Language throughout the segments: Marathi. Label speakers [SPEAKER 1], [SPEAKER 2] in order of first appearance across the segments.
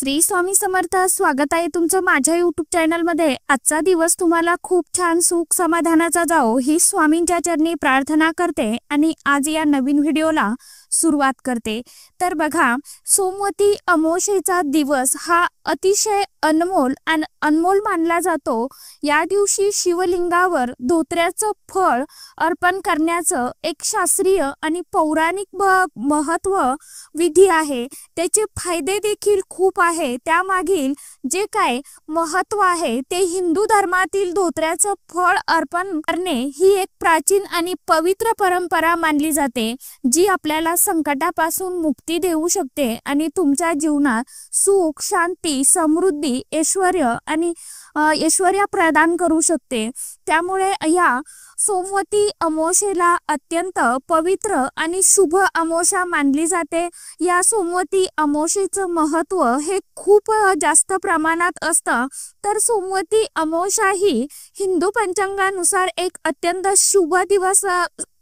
[SPEAKER 1] श्री स्वामी समर्थ। स्वागत आहे तुमचं माझ्या YouTube चॅनल मध्ये। आजचा दिवस तुम्हाला खूप छान सुख समाधानाचा जाओ ही स्वामींच्या चरणी प्रार्थना करते आणि आज या नवीन व्हिडिओला सुरुवात करते। तर बघा, सोमवती अमावस्येचा दिवस हा अतिशय अनमोल मानला जातो। या दिवशी शिवलिंगावर धोत्र्याचं फळ अर्पण करण्याचं एक शास्त्रीय आणि पौराणिक महत्व विधी आहे। त्याचे फायदे देखील खूप आहे। त्यामागील जे काय महत्व आहे ते हिंदू धर्मातील धोत्र्याचं फळ अर्पण करणे ही एक प्राचीन आणि पवित्र परंपरा मानली जाते, जी आपल्याला संकटापासून मुक्ती देऊ शकते आणि तुमच्या जीवनात सुख, शांती, समृद्धी, ऐश्वर्य प्रदान करू शकते। त्यामुळे या सोमवती अमावस्येला अत्यंत पवित्र आणि शुभ अमावस्या मानली जाते। या सोमवती अमावस्येचं महत्व हे खूप जास्त प्रमाणात असतं। तर सोमवती अमावस्या ही हिंदू पंचांगानुसार एक अत्यंत शुभ दिवस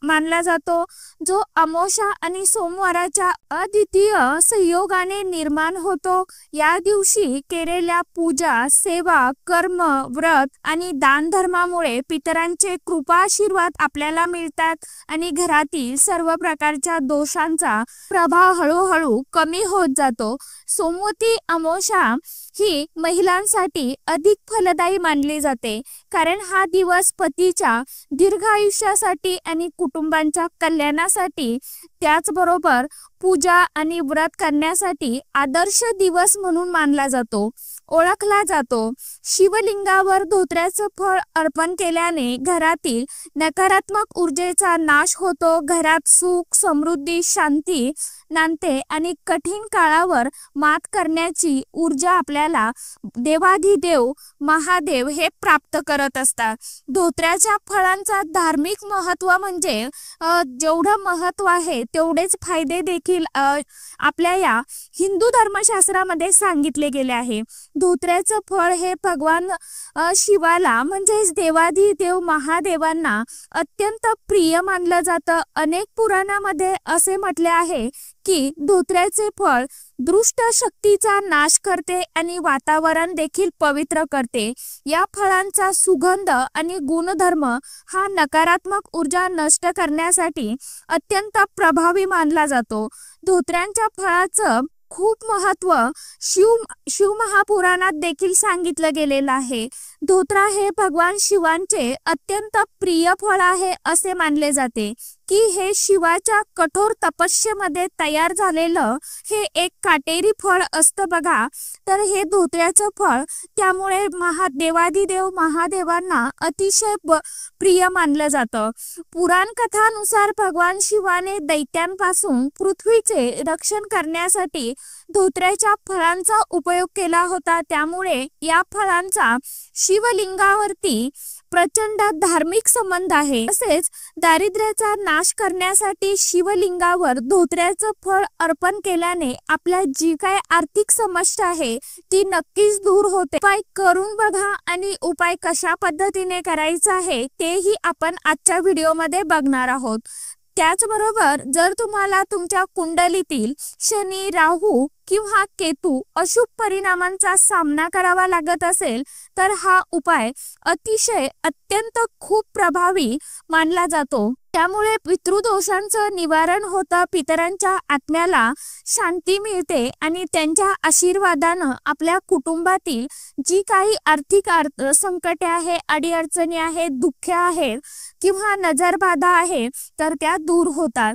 [SPEAKER 1] मानला जातो, जो अमावस्या आणि सोमवाराच्या अद्वितीय संयोगाने निर्माण होतो। या दिवशी केलेल्या पूजा, सेवा, कर्म, व्रत आणि दान धर्मामुळे पितरांचे कृपा आशीर्वाद आपल्याला मिळतात आणि घरातील सर्व प्रकारच्या दोषांचा प्रभाव हळूहळू कमी होत जातो। सोमवती अमावस्या ही महिलांसाठी अधिक फलदायी मानली जाते, कारण हा दिवस पतीच्या दीर्घ आयुष्यासाठी आणि कुटुंबांच्या कल्याणासाठी, त्याचबरोबर पूजा आणि व्रत करण्यासाठी आदर्श दिवस म्हणून मानला जातो, ओळखला जातो। शिवलिंगावर धोत्र्याचं फळ अर्पण केल्याने घरातील नकारात्मक ऊर्जेचा नाश होतो। घरात सुख, समृद्धी, शांती नांदते आणि कठीण काळावर मात करण्याची ऊर्जा आपल्याला देवाधिदेव महादेव हे प्राप्त करत असतात। धोत्र्याच्या फळांचा धार्मिक महत्व म्हणजे जेवढं महत्व आहे तेवढेच फायदे देखील आपल्या या हिंदू धर्मशास्त्रामध्ये सांगितले गेले आहे। धोत्र्याचं फळ हे भगवान शिवाला म्हणजेच देवाधिदेव महादेवांना अत्यंत प्रिय मानलं जातं। अनेक पुराणामध्ये असे म्हटले आहे की धोत्र्याचे फळ दुष्ट शक्तीचा नाश करते आणि वातावरण देखील पवित्र करते। या फळांचा सुगंध आणि गुणधर्म हा नकारात्मक ऊर्जा नष्ट करण्यासाठी अत्यंत प्रभावी मानला जातो। धोत्र्यांच्या फळाचं खूप महत्व शिव महापुराणात देखील सांगितलं गेलेलं आहे। धोत्रा हे भगवान शिवांचे अत्यंत प्रिय फळ आहे असे मानले जाते की हे शिवाच्या कठोर तपस्येमध्ये तयार झालेलं हे एक काटेरी फळ असतं बघा। तर हे धोत्र्याचं फळ त्यामुळे देवाधिदेव महादेवांना अतिशय प्रिय मानलं जातं। पुराण कथानुसार भगवान शिवाने दैत्यांपासून पृथ्वीचे रक्षण करण्यासाठी धोत्र्याच्या फळांचा उपयोग केला होता। त्यामुळे या फळांचा शिवलिंगावरती प्रचंड धार्मिक संबंध आहे। तसेच दारिद्र्याचा नाश करण्यासाठी शिवलिंगावर धोत्र्याचं फळ अर्पण केल्याने आपल्या जी काय आर्थिक समस्या आहे ती नक्कीच दूर होते। उपाय करून बघा आणि उपाय कशा पद्धतीने करायचा आहे तेही आपण आजच्या व्हिडिओमध्ये बघणार आहोत। त्याचबरोबर जर तुम्हाला तुमच्या कुंडलीतील शनी, राहू किंवा केतू अशुभ परिणामांचा सामना करावा लागत असेल तर हा उपाय अत्यंत खूप प्रभावी मानला जातो। त्यामुळे पितृदोषांचं निवारण होतं, पितरांच्या आत्म्याला शांती मिळते आणि त्यांच्या आशीर्वादानं आपल्या कुटुंबातील जी काही आर्थिक संकटे आहे, अडीअडचणी आहेत, दुःख आहेत किंवा नजरबाधा आहे तर त्या दूर होतात।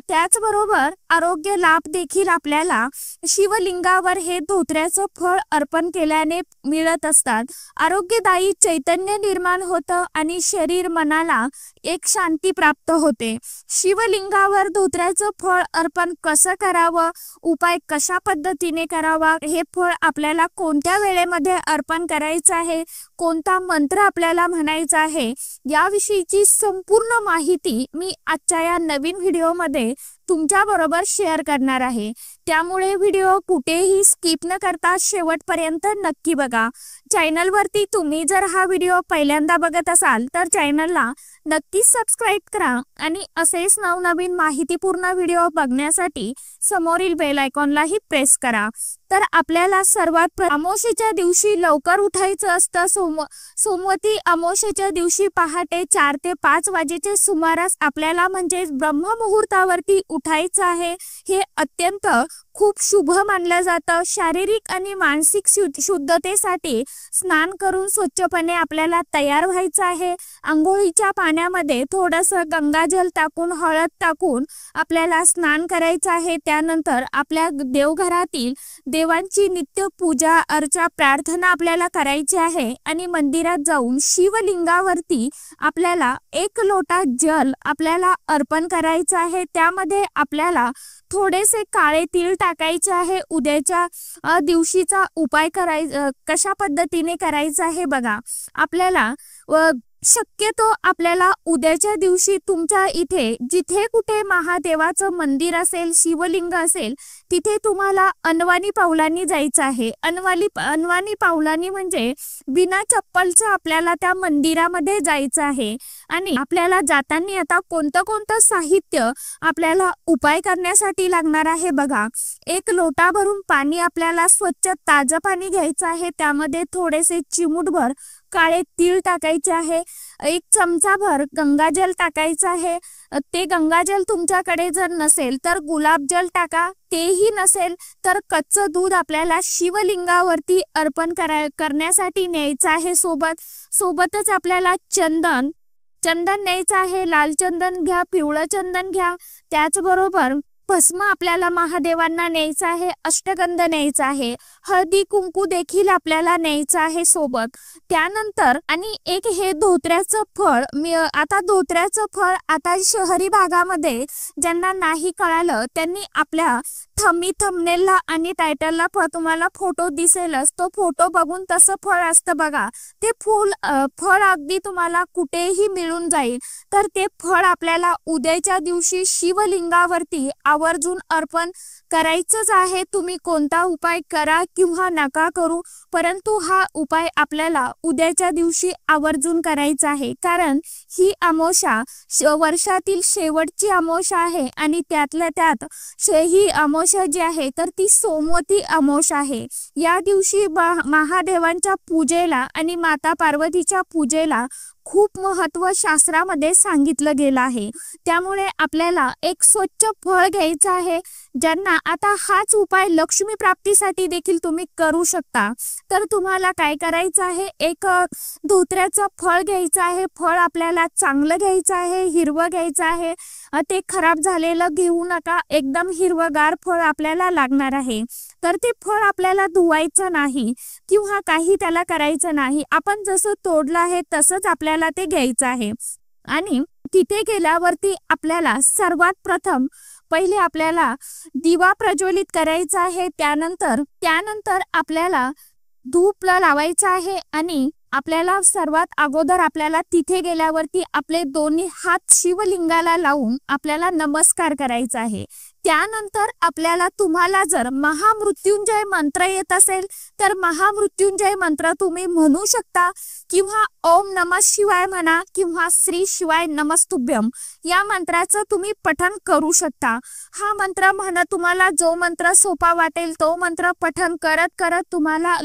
[SPEAKER 1] त्याचबरोबर आरोग्य लाभ देखील आपल्याला शिवलिंगावर हे धोत्र्याचं फळ अर्पण केल्याने मिळत असतात। आरोग्यदायी चैतन्य निर्माण होतं आणि शरीर मनाला एक शांती प्राप्त होते। शिवलिंगावर धोत्र्याचं फळ अर्पण कसं करावं, उपाय कशा पद्धतीने करावा, हे फळ आपल्याला कोणत्या वेळेमध्ये अर्पण करायचं आहे, कोणता मंत्र आपल्याला म्हणायचा आहे, याविषयीची संपूर्ण माहिती मी आजच्या या नवीन व्हिडिओमध्ये तुमच्या बरोबर शेअर करणार आहे। त्यामुळे व्हिडिओ कुठेही स्किप न करता शेवटपर्यंत नक्की बघा। चॅनलवरती तुम्ही जर हा व्हिडिओ पहिल्यांदा बघत असाल तर चॅनलला नक्कीच सबस्क्राईब करा आणि असेच नवनवीन माहितीपूर्ण व्हिडिओ बघण्यासाठी समोरील बेल आयकॉनलाही प्रेस करा। तर आपल्याला सर्वात अमावस्येच्या दिवशी लवकर उठायचं असतं। सोमवती अमावस्येच्या दिवशी पहाटे 4 ते 5 वाजेच्या सुमारास आपल्याला म्हणजे ब्रह्ममुहूर्तावरती उठायचं आहे। हे अत्यंत खूप शुभ मानलं जातं। शारीरिक आणि मानसिक शुद्धतेसाठी स्नान करून स्वच्छपणे आपल्याला तयार व्हायचं आहे। अंघोळीच्या पाण्यामध्ये थोडंसं गंगाजल टाकून हळद टाकून आपल्याला स्नान करायचं आहे। त्यानंतर आपल्या देवघरातील देवांची नित्य पूजा अर्चा प्रार्थना आपल्याला करायची आहे आणि मंदिरात जाऊन शिवलिंगावरती आपल्याला 1 लोटा जल आपल्याला अर्पण करायचं आहे। त्यामध्ये आपल्याला थोडेसे काळे तीळ टाकायचे आहे। उद्याच्या दिवशीचा उपाय कशा पद्धतीने करायचा आहे बघा। आपल्याला शक्यतो आपल्याला उद्याच्या दिवशी तुमच्या इथे जिथे कुठे महादेवाचं मंदिर असेल शिवलिंग असेल तिथे तुम्हाला अनवाणी पावलांनी जायचं आहे। अनवाणी पावलांनी म्हणजे बिना चप्पलचं आपल्याला त्या मंदिरामध्ये जायचं आहे। आणि आपल्याला जाताना आता कोणतं साहित्य आपल्याला उपाय करण्यासाठी लागणार आहे बघा। 1 लोटा भरून पाणी आपल्याला स्वच्छ ताजं पाणी घ्यायचं आहे। त्यामध्ये थोडेसे चिमूटभर काळे तीळ टाकायचे आहे। 1 चमचाभर गंगाजल टाकायचं आहे। ते गंगाजल तुमच्याकडे जर नसेल तर गुलाबजल टाका। तेही नसेल तर कच्चं दूध आपल्याला शिवलिंगावरती अर्पण करण्यासाठी न्यायचं आहे। सोबतच आपल्याला चंदन न्यायचं आहे। लाल चंदन घ्या, पिवळं चंदन घ्या। त्याचबरोबर भस्म आपल्याला महादेवांना न्यायचं आहे। अष्टगंध न्यायचा आहे। हळदी कुंकू देखील आपल्याला न्यायचं आहे सोबत। त्यानंतर आणि एक हे धोत्र्याचं फळ आता धोत्र्याचं फळ आता शहरी भागामध्ये ज्यांना नाही कळालं त्यांनी आपल्या थंबनेलला आणि टायटलला तुम्हाला फोटो दिसेलच। तो फोटो बघून तसं फळ असतं बघा। ते फळ अगदी तुम्हाला कुठेही मिळून जाईल। तर ते फळ आपल्याला उद्याच्या दिवशी शिवलिंगावरती आवर्जून अर्पण करायचंच आहे। तुम्ही कोणता उपाय करा किंवा नका करू, परंतु हा उपाय आपल्याला उद्याच्या दिवशी आवर्जून करायचा आहे। कारण ही अमावस्या वर्षातील शेवटची अमावस्या आहे आणि त्यातल्या त्यात ही अमावस्या जी आहे तर ती सोमवती अमावस्या आहे। या दिवशी महादेवांच्या पूजेला आणि माता पार्वतीच्या पूजेला खूप महत्त्व शास्त्रामध्ये सांगितलं गेलं आहे। त्यामुळे आपल्याला एक स्वच्छ फळ घ्यायचं आहे। ज्यांना आता हाच उपाय लक्ष्मी प्राप्तीसाठी देखील तुम्ही करू शकता। तर तुम्हाला काय करायचं आहे, एक धोत्र्याचं फळ घ्यायचं आहे। फळ आपल्याला चांगलं घ्यायचं आहे, हिरवं घ्यायचं आहे। ते खराब झालेलं घेऊ नका, एकदम हिरवगार फळ आपल्याला लागणार आहे। तर ते फळ आपल्याला धुवायचं नाही किंवा काही त्याला करायचं नाही। आपण जसं तोडलं आहे तसंच आपल्याला ते घ्यायचं आहे। आणि तिथे गेल्यावरती आपल्याला सर्वात प्रथम पहिले आपल्याला दिवा प्रज्वलित करायचा आहे। त्यानंतर आपल्याला धूप लावायचा आहे आणि आपल्याला सर्वात अगोदर आपल्याला तिथे गेल्यावरती आपले दोन्ही हात शिवलिंगाला लावून आपल्याला नमस्कार करायचा आहे। त्यानंतर आपल्याला तुम्हाला जर महामृत्युंजय मंत्र येत असेल तर महामृत्युंजय मंत्र तुम्ही म्हणू शकता किंवा ओम नमः शिवाय म्हणा किंवा श्री शिवाय नमस्तुभ्यम या मंत्राचं तुम्ही पठण करू शकता। हा मंत्र म्हणत तुम्हाला जो मंत्र सोपा वाटेल तो मंत्र पठण करत तुम्हाला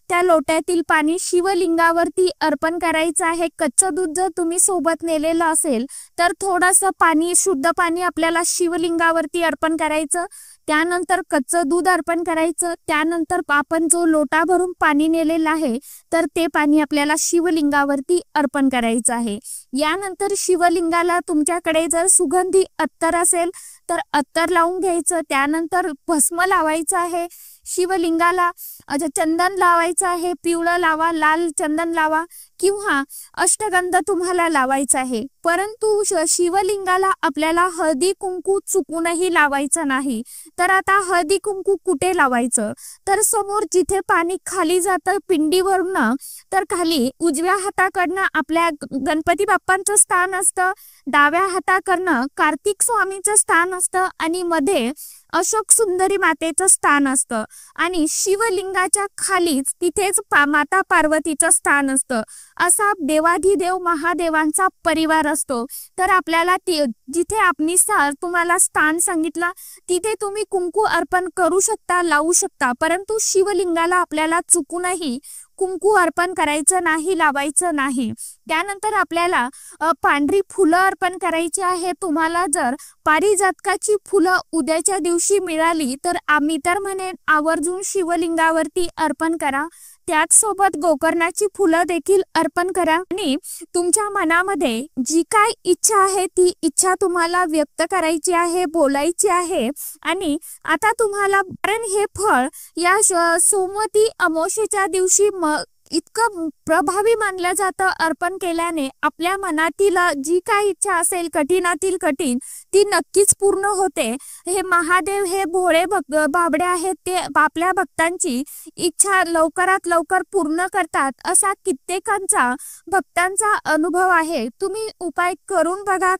[SPEAKER 1] त्या लोट्यातील पाणी शिवलिंगावरती अर्पण करायचं आहे। कच्चं दूध जर तुम्ही सोबत नेलेलं असेल तर थोडंसं पाणी शुद्ध पाणी आपल्याला शिवलिंगावरती अर्पण करायचं। त्यानंतर कच्चं दूध अर्पण करायचं। त्यानंतर आपण जो लोटा भरून पाणी नेलेलं आहे तर ते पाणी आपल्याला शिवलिंगावरती अर्पण करायचं आहे। यानंतर शिवलिंगाला तुमच्याकडे जर सुगंधी अत्तर असेल तर अत्तर लावून घ्यायचं। त्यानंतर भस्म लावायचं आहे शिवलिंगाला, चंदन लावायचं आहे। पिवळं लावा, लाल चंदन लावा किंवा अष्टगंध तुम्हाला लावायचा आहे। परंतु शिवलिंगाला आपल्याला हळदी कुंकू चुकूनही लावायचं नाही। तर आता हळदी कुंकू कुठे लावायचं, तर समोर जिथे पाणी खाली जातं पिंडीवरून तर खाली उजव्या हाताकडनं आपल्या गणपती बाप्पांचं स्थान असतं, डाव्या हाताकडनं कार्तिक स्वामींचं स्थान असतं आणि मध्ये अशोक सुंदरी मातेचं स्थान असतं आणि शिवलिंगाच्या खालीच तिथेच माता पार्वतीचं स्थान असतं। असा देवाधिदेव महादेवांचा परिवार असतो। तर आपल्याला जिथे आपली तुम्हाला स्थान सांगितलं तिथे तुम्ही कुंकू अर्पण करू शकता, लावू शकता, परंतु शिवलिंगाला आपल्याला चुकूनही कुंकू अर्पण करायचं नाही, लावायचं नाही। त्यानंतर आपल्याला पांढरी फुलं अर्पण करायची आहे। तुम्हाला जर पारिजातकाची फुलं उद्याच्या दिवशी मिळाली तर आम्ही तर म्हणेन आवर्जून शिवलिंगावरती अर्पण करा। त्याच सोबत गोकर्णाची फुलं देखील अर्पण करा आणि तुमच्या मनामध्ये जी काय इच्छा आहे ती इच्छा तुम्हाला व्यक्त करायची आहे, बोलायची आहे। आणि आता तुम्हाला कारण हे फळ या सोमवती अमावस्येच्या दिवशी इतकं प्रभावी मानलं जातं। अर्पण केल्याने आपल्या मनातील जी काय इच्छा असेल कठीणातील कठीण ती नक्कीच पूर्ण होते। हे महादेव हे भोळे बाबडे आहेत, ते आपल्या भक्तांची इच्छा लवकरात लवकर पूर्ण करतात असा कित्येकांचा भक्तांचा अनुभव आहे। तुम्ही उपाय करून बघा,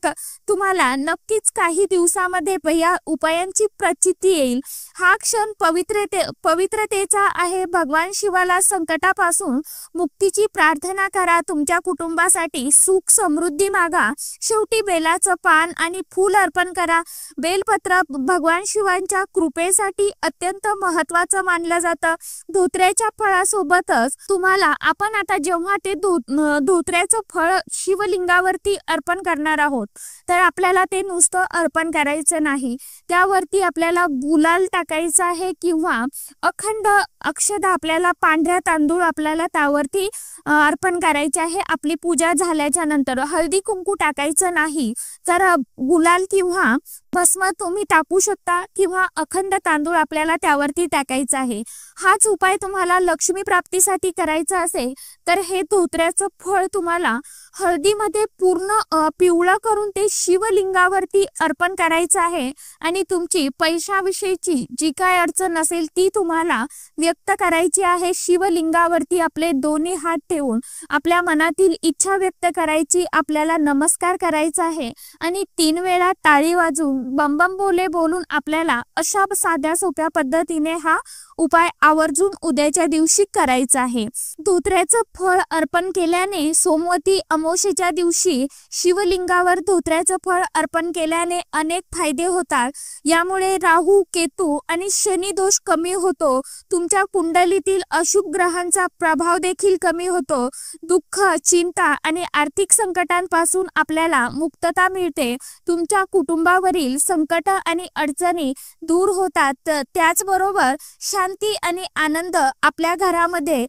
[SPEAKER 1] तुम्हाला नक्कीच काही दिवसामध्ये या उपायांची प्रचिती येईल। हा क्षण पवित्रतेचा आहे। भगवान शिवाला संकटापासून मुक्तीची प्रार्थना करा। तुमच्या कुटुंबासाठी सुख समृद्धी मागा। शेवटी बेलाचं पान आणि फूल अर्पण करा। बेलपत्र भगवान शिवांच्या कृपेसाठी अत्यंत महत्त्वाचं मानलं जातं। धोत्र्याच्या फळासोबतच तुम्हाला आपण आता जेव्हा ते धोत्र्याचं फळ शिवलिंगावरती अर्पण करणार आहोत तर आपल्याला ते नुसतं अर्पण करायचं नाही, त्यावरती आपल्याला गुलाल टाकायचा आहे किंवा अखंड अक्षता आपल्याला पांढऱ्या तांदूळ आपल्याला त्यावरती अर्पण करायचे आहे। आपली पूजा झाल्याच्या नंतर हळदी कुंकू टाकायचं नाही, तर गुलाल किंवा भस्म तुम्ही टाकू शकता किंवा अखंड तांदूळ आपल्याला त्यावरती टाकायचा आहे। हाच उपाय तुम्हाला लक्ष्मी प्राप्तीसाठी करायचा असेल तर हे धोत्र्याचं फळ तुम्हाला हळदीमध्ये पूर्ण पिवळं करून ते शिवलिंगावरती अर्पण करायचं आहे आणि तुमची पैशाविषयीची जी काय अडचण असेल ती तुम्हाला व्यक्त करायची आहे। शिवलिंगावरती आपले दोन्ही हात ठेवून आपल्या मनातील इच्छा व्यक्त करायची, आपल्याला नमस्कार करायचा आहे आणि 3 वेळा टाळी वाजवून बम बम बोले बोलून आपल्याला अशा साध्या सोप्या पद्धतीने हा उपाय आवर्जून उद्याच्या दिवशी करायचा आहे। धोत्र्याचं फळ अर्पण केल्याने सोमवती अमावस्येच्या दिवशी शिवलिंगावर धोत्र्याचं फळ अर्पण केल्याने अनेक फायदे होतात। यामुळे राहू केतू आणि शनी दोष कमी होतो। तुमच्या कुंडलीतील अशुभ ग्रहांचा प्रभाव देखील कमी होतो। दुःख, चिंता आणि आर्थिक संकटांपासून आपल्याला मुक्तता मिळते। तुमच्या कुटुंबावरील संकट आणि अडचणी दूर होतात। त्याचबरोबर शांती आणि आनंद आपल्या घरामध्ये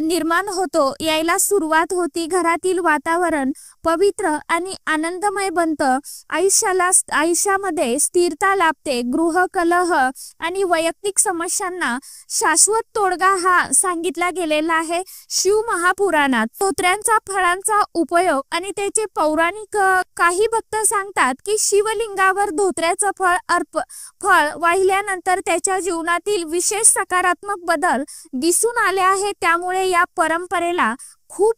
[SPEAKER 1] निर्माण होतो, यायला सुरुवात होती। घरातील वातावरण पवित्र आणि आनंदमय बनतं। आयुष्यामध्ये स्थिरता लाभते। गृह कलह आणि वैयक्तिक समस्यांना शाश्वत तोडगा हा सांगितला गेलेला आहे शिव महापुराणात। धोत्र्यांचा फळांचा उपयोग आणि त्याचे पौराणिक काही भक्त सांगतात की शिवलिंगावर धोत्र्याचं फळ वाहिल्यानंतर त्याच्या जीवनातील विशेष सकारात्मक बदल दिसून आले आहेत। त्यामुळे या परंपरेला खूप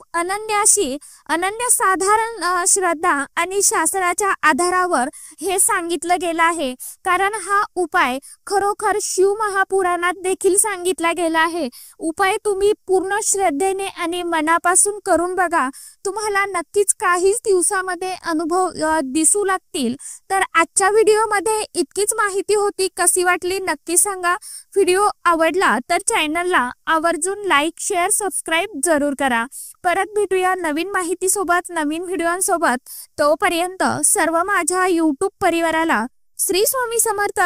[SPEAKER 1] अनन्यसाधारण श्रद्धा आणि शास्त्राच्या आधारावर हे सांगितलं गेलं आहे। कारण हा उपाय खरोखर शिव महापुराणात देखील सांगितला गेला आहे। उपाय तुम्ही पूर्ण श्रद्धेने आणि मनापासून करून बघा, तुम्हाला नक्कीच काहीच दिवसामध्ये अनुभव दिसू लागतील। तर आजच्या व्हिडिओमध्ये इतकीच माहिती होती, कशी वाटली नक्की सांगा। व्हिडिओ आवडला तर चॅनलला आवर्जून लाईक, शेअर, सबस्क्राईब जरूर करा। परत भेटूया नवीन माहिती सोबत, नवीन व्हिडिओंसोबत। तोपर्यंत सर्व माझ्या YouTube परिवाराला श्री स्वामी समर्थ।